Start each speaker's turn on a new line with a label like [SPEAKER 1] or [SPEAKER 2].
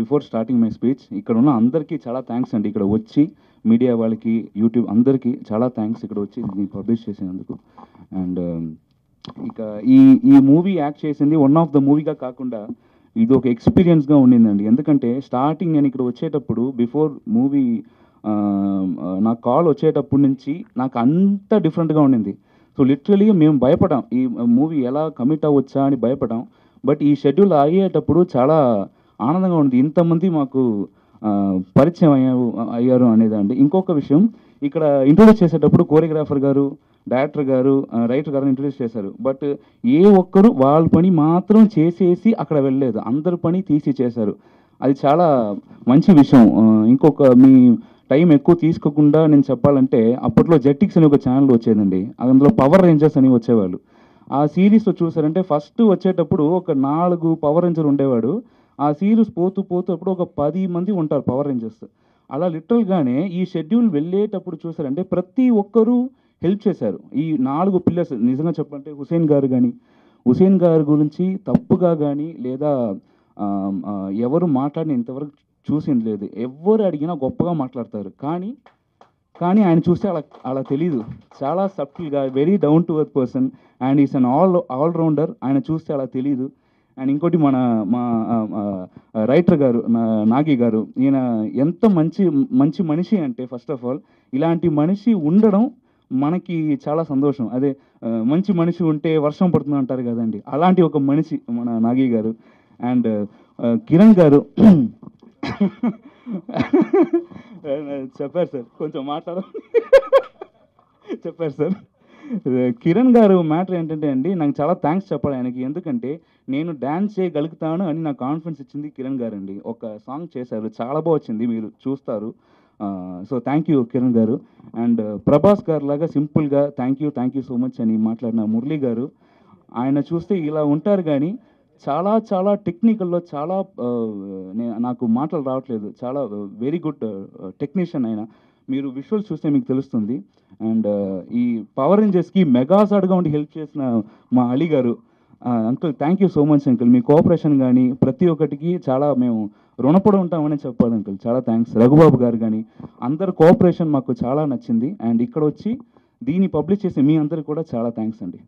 [SPEAKER 1] Before starting my speech ఇక్కడ ఉన్న అందరికీ చాలా థ్యాంక్స్ అండి. ఇక్కడ వచ్చి మీడియా వాళ్ళకి, యూట్యూబ్ అందరికీ చాలా థ్యాంక్స్ ఇక్కడ వచ్చి దీన్ని పబ్లిష్ చేసినందుకు. అండ్ ఇక ఈ ఈ మూవీ యాక్ట్ చేసింది వన్ ఆఫ్ ద మూవీగా కాకుండా ఇది ఒక ఎక్స్పీరియన్స్గా ఉండిందండి. ఎందుకంటే స్టార్టింగ్ నేను ఇక్కడ వచ్చేటప్పుడు బిఫోర్ మూవీ నాకు కాల్ వచ్చేటప్పటి నుంచి నాకు అంత డిఫరెంట్గా ఉండింది. సో లిటరలీ మేము భయపడాం, ఈ మూవీ ఎలా కమిట్ అవ్వచ్చా అని భయపడాం. బట్ ఈ షెడ్యూల్ అయ్యేటప్పుడు చాలా ఆనందంగా ఉంది. ఇంతమంది మాకు పరిచయం అయ్యారు అనేదండి. ఇంకొక విషయం, ఇక్కడ ఇంట్రొడ్యూస్ చేసేటప్పుడు కోరియోగ్రాఫర్ గారు, డైరెక్టర్ గారు, రైటర్ గారు ఇంట్రొడ్యూస్ చేశారు. బట్ ఏ ఒక్కరు వాళ్ళ పని మాత్రం చేసేసి అక్కడ వెళ్ళలేదు, అందరు పని తీసి చేశారు. అది చాలా మంచి విషయం. ఇంకొక మీ టైం ఎక్కువ తీసుకోకుండా నేను చెప్పాలంటే, అప్పట్లో జెట్టిక్స్ అని ఒక ఛానల్ వచ్చేదండి. అందులో పవర్ రేంజర్స్ అని వచ్చేవాళ్ళు. ఆ సిరీస్లో చూసారంటే ఫస్ట్ వచ్చేటప్పుడు ఒక 4 పవర్ రేంజర్ ఉండేవాడు. ఆ సిరీస్ పోతూ పోతూ అప్పుడు ఒక 10 మంది ఉంటారు పవర్ రేంజర్స్. అలా లిటరల్గానే ఈ షెడ్యూల్ వెళ్ళేటప్పుడు చూసారంటే ప్రతి ఒక్కరూ హెల్ప్ చేశారు. ఈ 4 పిల్లర్స్ నిజంగా చెప్పాలంటే హుసేన్ గారి గురించి తప్పుగా కానీ లేదా ఎవరు మాట్లాడిన ఇంతవరకు చూసింది లేదు. ఎవరు అడిగినా గొప్పగా మాట్లాడతారు. కానీ ఆయన చూస్తే అలా తెలీదు. చాలా సబ్టిల్గా, very down to earth person and is an all rounder. ఆయన చూస్తే అలా తెలీదు. అండ్ ఇంకోటి మా రైటర్ గారు నాగి గారు, ఈయన ఎంత మంచి మనిషి అంటే ఫస్ట్ ఆఫ్ ఆల్ ఇలాంటి మనిషి ఉండడం మనకి చాలా సంతోషం. అదే మంచి మనిషి ఉంటే వర్షం పడుతుంది అంటారు కదండి, అలాంటి ఒక మనిషి మన నాగి గారు. అండ్ కిరణ్ గారు చెప్పారు సార్, కొంచెం చెప్పారు సార్. కిరణ్ గారు మ్యాటర్ ఏంటంటే అండి, నాకు చాలా థ్యాంక్స్ చెప్పాలి ఆయనకి. ఎందుకంటే నేను డ్యాన్స్ చేయగలుగుతాను అని నాకు కాన్ఫిడెన్స్ ఇచ్చింది కిరణ్ గారు అండి. ఒక సాంగ్ చేశారు, చాలా బాగా వచ్చింది, మీరు చూస్తారు. సో థ్యాంక్ యూ కిరణ్ గారు. అండ్ ప్రభాస్ గారు లాగా సింపుల్గా థ్యాంక్ యూ సో మచ్ అని మాట్లాడిన మురళీ గారు, ఆయన చూస్తే ఇలా ఉంటారు కానీ చాలా టెక్నికల్లో చాలా నాకు మాటలు రావట్లేదు, చాలా వెరీ గుడ్ టెక్నీషియన్ ఆయన. మీరు విజువల్స్ చూస్తే మీకు తెలుస్తుంది. అండ్ ఈ పవర్ రేంజర్స్కి మెగాసాడ్గా ఉండి హెల్ప్ చేసిన మా అలీ గారు, uncle thank you so much uncle. Me cooperation కానీ ప్రతి ఒక్కటికి చాలా మేము రుణపడి ఉంటామని చెప్పాలి అంకుల్. చాలా థ్యాంక్స్. రఘుబాబు గారు కానీ అందరు కోఆపరేషన్ మాకు చాలా నచ్చింది. అండ్ ఇక్కడ వచ్చి దీన్ని పబ్లిష్ చేసి మీ అందరికి కూడా చాలా థ్యాంక్స్ అండి.